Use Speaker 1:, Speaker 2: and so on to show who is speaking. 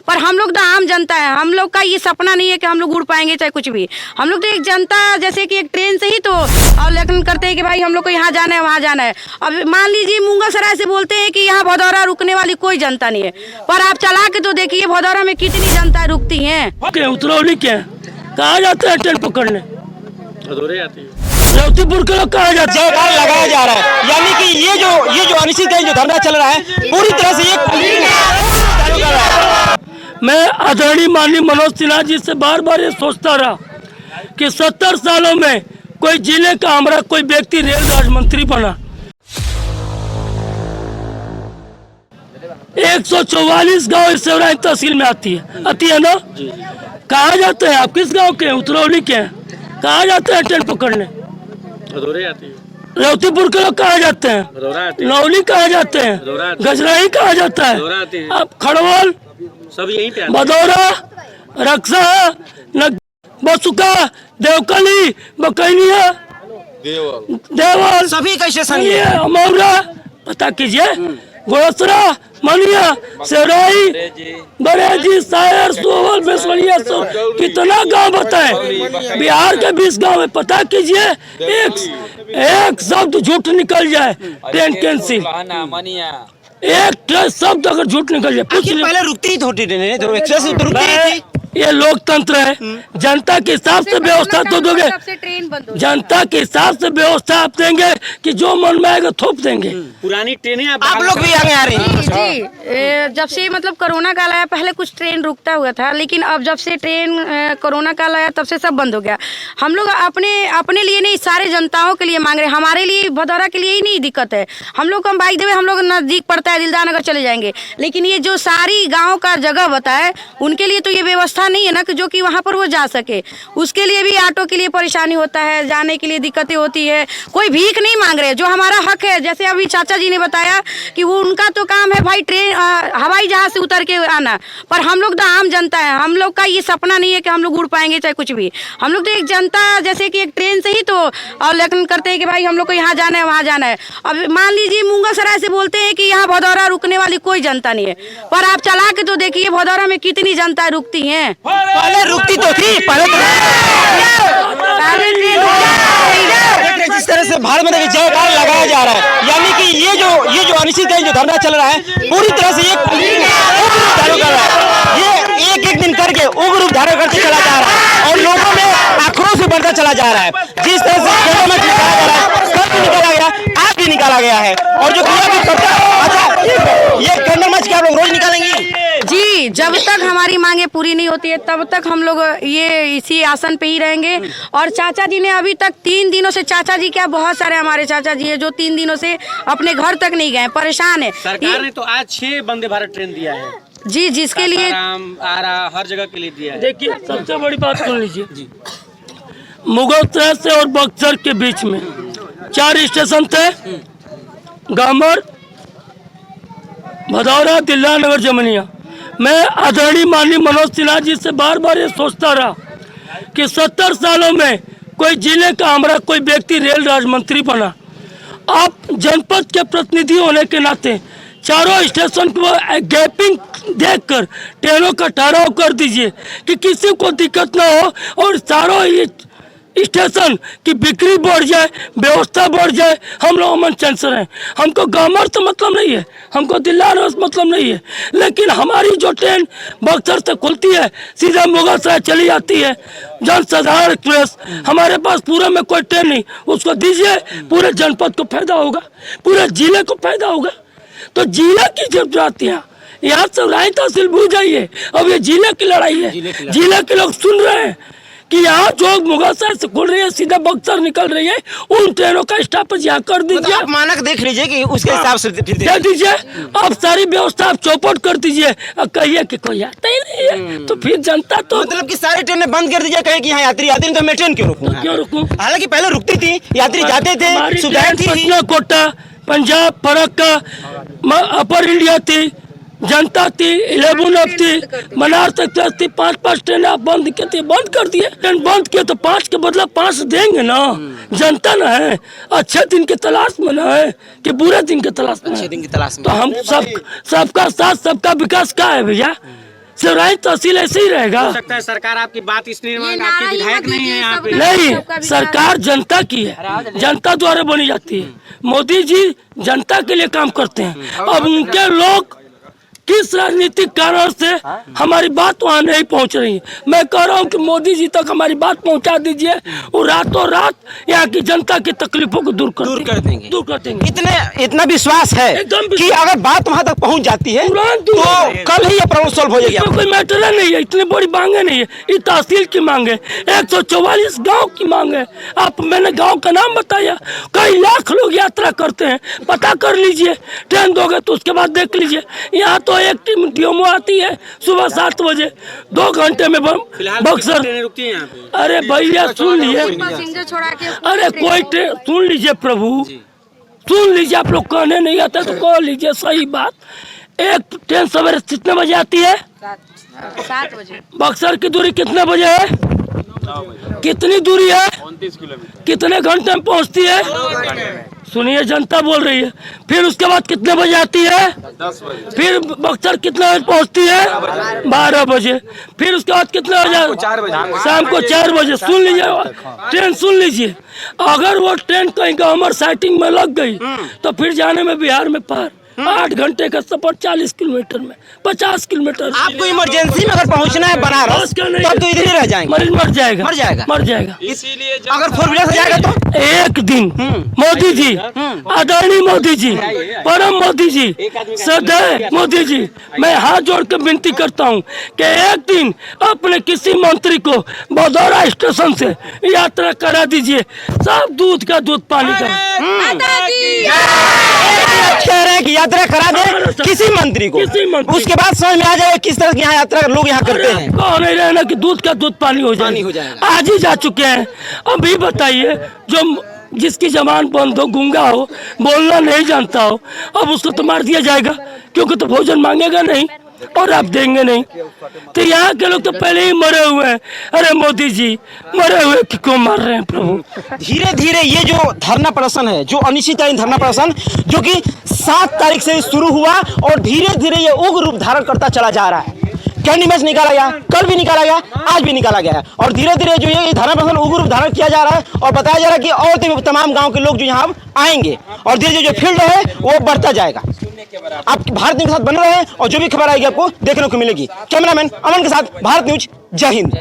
Speaker 1: पर हम लोग तो आम जनता है, हम लोग का ये सपना नहीं है कि हम लोग उड़ पाएंगे चाहे कुछ भी। हम लोग तो एक जनता जैसे कि एक ट्रेन से ही तो और लेकिन करते हैं कि भाई हम लोग को यहाँ जाना है वहाँ जाना है। अब मान लीजिए मुंगलसराय से बोलते हैं कि यहाँ भदौरा रुकने वाली कोई जनता नहीं है, पर आप चला के तो देखिए भदौरा में कितनी जनता रुकती है।
Speaker 2: उतरौली क्या कहा जाता है ट्रेन पकड़ने,
Speaker 3: भदौरे आती है,
Speaker 2: रेवतीपुर के लोग कहा जाते हैं।
Speaker 4: जयकार लगाया जा रहा है, यानी कि ये जो अनिश्चितकालीन जो धरना चल रहा है पूरी तरह से
Speaker 2: मैं आदरणीय माननीय मनोज सिन्हा जी से बार बार ये सोचता रहा कि 70 सालों में कोई जिले का हमारा कोई व्यक्ति रेल राज्य मंत्री बना। 144 गांव इस सेवराई तहसील में आती है ना। कहा जाते हैं आप किस गांव के हैं, उतरौली के हैं, कहा जाते हैं ट्रेन पकड़ने,
Speaker 3: भदौरे आती है,
Speaker 2: रेवतीपुर के लोग कहा जाते हैं,
Speaker 3: भदौरा आती है,
Speaker 2: लौली कहा जाते हैं, गजराई कहा जाता है,
Speaker 3: भदौरा आती है,
Speaker 2: अब खड़वल,
Speaker 3: सब यहीं पे आते
Speaker 2: भदौरा, रक्सा, बसुका, देवकली, बकैनिया, देवल,
Speaker 4: सभी का स्टेशन
Speaker 2: ये अमौरा, पता कीजिए, गोसरा, मनिया, सेवराई, बरेजी, सायर, सोवल, बेसवलिया, कितना गांव बताएं। बिहार के 20 गांव में पता कीजिए, एक शब्द झूठ निकल जाए ट्रेन कैंसिल, एक शब्द अगर झूठ निकल जाए
Speaker 4: पहले रुकती ही थोड़ी ट्रेन तो एक्सप्रेस तो रुकती थी।
Speaker 2: ये लोकतंत्र है, जनता के हिसाब से व्यवस्था तो दोगे, जनता के हिसाब से व्यवस्था आप देंगे कि जो मन में आएगा थोप देंगे।
Speaker 3: पुरानी ट्रेनें
Speaker 4: आप लोग भी आगे आ रहे हैं।
Speaker 1: जी, जब से मतलब कोरोना काल आया पहले कुछ ट्रेन रुकता हुआ था, लेकिन अब जब से ट्रेन कोरोना काल आया तब से सब बंद हो गया। हम लोग अपने लिए नहीं, सारे जनताओं के लिए मांग रहे हैं। हमारे लिए भदौरा के लिए ही नहीं दिक्कत है, हम लोग को बाइक देवे, हम लोग नजदीक पड़ता है, दिलदार नगर चले जाएंगे, लेकिन ये जो सारी गाँव का जगह बताए उनके लिए तो ये व्यवस्था नहीं है ना कि जो कि वहाँ पर वो जा सके। उसके लिए भी ऑटो के लिए परेशानी होता है, जाने के लिए दिक्कतें होती है। कोई भीख नहीं मांग रहे, जो हमारा हक है। जैसे अभी चाचा जी ने बताया कि वो उनका तो काम है भाई ट्रेन हवाई जहाज से उतर के आना, पर हम लोग तो आम जनता है, हम लोग का ये सपना नहीं है कि हम लोग उड़ पाएंगे चाहे कुछ भी। हम लोग तो एक जनता जैसे कि एक ट्रेन से ही तो और लेकिन करते हैं कि भाई हम लोग को यहाँ जाना है वहाँ जाना है। अब मान लीजिए मुंगलसराय से बोलते हैं कि यहाँ भदौरा रुकने वाली कोई जनता नहीं है, पर आप चला के तो देखिए भदौरा में कितनी जनता रुकती है।
Speaker 4: पहले रुकती तो थी, जिस तरह से भारत में जयकार लगाया जा रहा है, यानी कि ये जो अनिश्चितकालीन जो धरना चल रहा है पूरी तरह से ये एक दिन करके उग्र रूप धारण करते चला जा रहा है और लोगों में आक्रोश बढ़ता चला जा रहा है। जिस तरह से निकाला जा रहा है, कब भी निकाला गया, आज भी निकाला गया है और जो ये कैंडल मार्च क्या आप लोग रोज निकालेंगे?
Speaker 1: जी, जब तक हमारी मांगे पूरी नहीं होती है तब तक हम लोग ये इसी आसन पे ही रहेंगे। और चाचा जी ने अभी तक 3 दिनों से, चाचा जी क्या बहुत सारे हमारे चाचा जी है जो 3 दिनों से अपने घर तक नहीं गए, परेशान है।
Speaker 3: सरकार ने तो आज 6 वंदे भारत ट्रेन दिया है
Speaker 1: जी, जिसके लिए
Speaker 3: आरा हर जगह के लिए दिया है।
Speaker 2: देखिए सबसे बड़ी बात सुन लीजिए, मुगलसराय से और बक्सर के बीच में 4 स्टेशन थे, गामर, भदौरा, दिलदार नगर, जमनिया। मैं आदरणीय माननीय मनोज सिन्हा जी से बार बार ये सोचता रहा कि 70 सालों में कोई जिले का हमारा कोई व्यक्ति रेल राज्य मंत्री बना। आप जनपद के प्रतिनिधि होने के नाते चारों स्टेशन को गैपिंग देखकर ट्रेनों का ठहराव कर दीजिए कि किसी को दिक्कत ना हो और चारों स्टेशन की बिक्री बढ़ जाए, व्यवस्था बढ़ जाए। हम लोग अमन चैन से रहें। हमको गामर से मतलब नहीं है, हमको दिलदार मतलब नहीं है, लेकिन हमारी जो ट्रेन बक्सर से खुलती है सीधा मुगलसराय चली जाती है, जनसाधारण एक्सप्रेस, हमारे पास पूरे में कोई ट्रेन नहीं, उसको दीजिए, पूरे जनपद को फायदा होगा, पूरे जिले को फायदा होगा। तो जिले की जरूरत आती है, यहाँ से राय तहसील भूल जाइए, अब ये जिले की लड़ाई है। जिले के लोग सुन रहे हैं कि यहाँ जो मुगलसराय से खुल रही है सीधा बक्सर निकल रही है, उन ट्रेनों का स्टॉपेज यहाँ कर दीजिए।
Speaker 4: आप मानक देख लीजिए कि उसके हिसाब से
Speaker 2: दे दीजिए, आप सारी व्यवस्था आप चौपट कर दीजिए और कहिए कि कोई आता ही नहीं है, तो फिर जनता तो
Speaker 4: मतलब कि सारी ट्रेनें बंद कर दीजिए, कहे कि यहाँ यात्री आते नहीं तो मैं ट्रेन क्यों रुकूं?
Speaker 2: क्यों रुकूं?
Speaker 4: हालांकि पहले रुकती थी, यात्री जाते थे, सुविधाएं थी।
Speaker 2: पटना, कोटा, पंजाब, फरक्का, अपर इंडिया थी, जनता थी, 11 अप थी, बनारस एक्सप्रेस थी, 5 ट्रेन आप बंद किए, बंद कर दिए। ट्रेन बंद किए तो 5 के बदला 5 देंगे ना, जनता ना है, अच्छे दिन की तलाश में ना है कि बुरे दिन की तलाश में।
Speaker 4: अच्छे दिन की तलाश में
Speaker 2: तो हम सबका साथ सबका विकास क्या है भैया? सिराही तहसील ऐसे ही रहेगा।
Speaker 3: हो सकता है सरकार आपकी बात इसलिए
Speaker 1: ये
Speaker 3: आपके
Speaker 1: नारा ही
Speaker 3: विधायक
Speaker 1: मत
Speaker 3: नहीं है
Speaker 1: दीजिए,
Speaker 3: यहाँ
Speaker 1: सब
Speaker 3: पे।
Speaker 1: लोग-
Speaker 2: नहीं,
Speaker 1: सबका विकास-
Speaker 2: सरकार जनता की है, जनता द्वारा बनी जाती है। मोदी जी जनता के लिए काम करते हैं। अब उनके लोग किस राजनीतिक कारण से हमारी बात वहाँ नहीं पहुँच रही है। मैं कह रहा हूँ कि मोदी जी तक हमारी बात पहुँचा दीजिए, वो रातों रात यहाँ की जनता की तकलीफों को दूर कर देंगे।
Speaker 4: इतना विश्वास है
Speaker 2: एकदम
Speaker 4: कि अगर बात वहां तक पहुंच जाती है
Speaker 2: तुरंत
Speaker 4: तो कल ही ये प्रॉब्लम सॉल्व हो जाएगी।
Speaker 2: इसमें कोई मैटर नहीं है, इतनी बड़ी मांगे नहीं है। ये तहसील की मांग है, 144 गांव की मांग है। आप मैंने गांव का नाम बताया, कई लाख लोग यात्रा करते हैं, पता कर लीजिए। ट्रेन दोगे तो उसके बाद देख लीजिए। यहाँ तो एक टीम डीएमओ आती है सुबह 7 बजे, 2 घंटे में
Speaker 3: फिलहाल
Speaker 2: बक्सर।
Speaker 3: ट्रेनें रुकती हैं यहाँ पे।
Speaker 2: अरे भैया सुन लीजिए,
Speaker 1: पैसेंजर छोड़ा के
Speaker 2: अरे कोई ट्रेन सुन लीजिए प्रभु, सुन लीजिए। आप लोग कहने नहीं आता तो कह लीजिए, सही बात। एक ट्रेन सवेरे कितने बजे आती है?
Speaker 1: 7 बजे।
Speaker 2: बक्सर की दूरी कितने बजे है? कितनी दूरी है?
Speaker 3: 29 किलोमीटर।
Speaker 2: कितने घंटे में पहुंचती है? सुनिए, जनता बोल रही है। फिर उसके बाद कितने बजे आती है?
Speaker 3: 10 बजे।
Speaker 2: फिर बक्सर कितने बजे पहुंचती है? 12 बजे। फिर उसके बाद कितने बजे?
Speaker 3: 4 बजे।
Speaker 2: शाम को 4 बजे। सुन लीजिए, ट्रेन सुन लीजिए। अगर वो ट्रेन कहीं गवर्नमेंट साइटिंग में लग गई तो फिर जाने में बिहार में पार 8 घंटे का सफर 40 किलोमीटर में, 50 किलोमीटर।
Speaker 4: आपको इमरजेंसी में अगर पहुंचना है बनारस
Speaker 2: का नहीं,
Speaker 4: तब तो इधर ही रह जाएंगे।
Speaker 2: मरीज मर जाएगा,
Speaker 4: मर जाएगा।
Speaker 2: मर जाएगा।
Speaker 3: इसीलिए
Speaker 4: अगर 4 व्हीलर से जाएगा तो
Speaker 2: एक दिन मोदी जी, आदरणीय मोदी जी, परम मोदी जी, सदैव मोदी जी, मैं हाथ जोड़ के विनती करता हूं कि एक दिन अपने किसी मंत्री को बदौरा स्टेशन से यात्रा करा दीजिए। सब दूध का दूध, पानी का।
Speaker 4: कह रहे हैं कि यात्रा करा दे किसी मंत्री को,
Speaker 2: किसी मंत्री।
Speaker 4: उसके बाद समझ में आ जाएगा किस तरह की यहाँ यात्रा लोग यहाँ करते
Speaker 2: अरे
Speaker 4: हैं।
Speaker 2: कौन नहीं रहना कि दूध का दूध पानी हो
Speaker 4: पानी हो
Speaker 2: जाएगा।
Speaker 4: जाएगा।
Speaker 2: आज ही जा चुके हैं। अभी बताइए, जो जिसकी जबान बंद हो, गूंगा हो, बोलना नहीं जानता हो, अब उसको तो मार दिया जाएगा, क्योंकि तो भोजन मांगेगा नहीं और आप देंगे नहीं। तो यहाँ के लोग तो पहले ही मरे हुए हैं। अरे मोदी जी, मरे हुए कि क्यों मार रहे हैं प्रभु?
Speaker 4: धीरे धीरे ये जो धरना प्रदर्शन है, जो अनिश्चितकालीन धरना प्रदर्शन जो कि 7 तारीख से शुरू हुआ और धीरे धीरे ये उग्र रूप धारण करता चला जा रहा है। कैंडी मैच निकाला गया, कल भी निकाला गया, आज भी निकाला गया है और धीरे धीरे जो ये धरना प्रदर्शन उग्र रूप धारण किया जा रहा है और बताया जा रहा है कि और तमाम गांव के लोग जो यहाँ आएंगे और धीरे धीरे जो फील्ड है वो बढ़ता जाएगा। आप भारत न्यूज के साथ बने रहे और जो भी खबर आएगी आपको देखने को मिलेगी। कैमरामैन अमन के साथ भारत न्यूज, जय हिंद।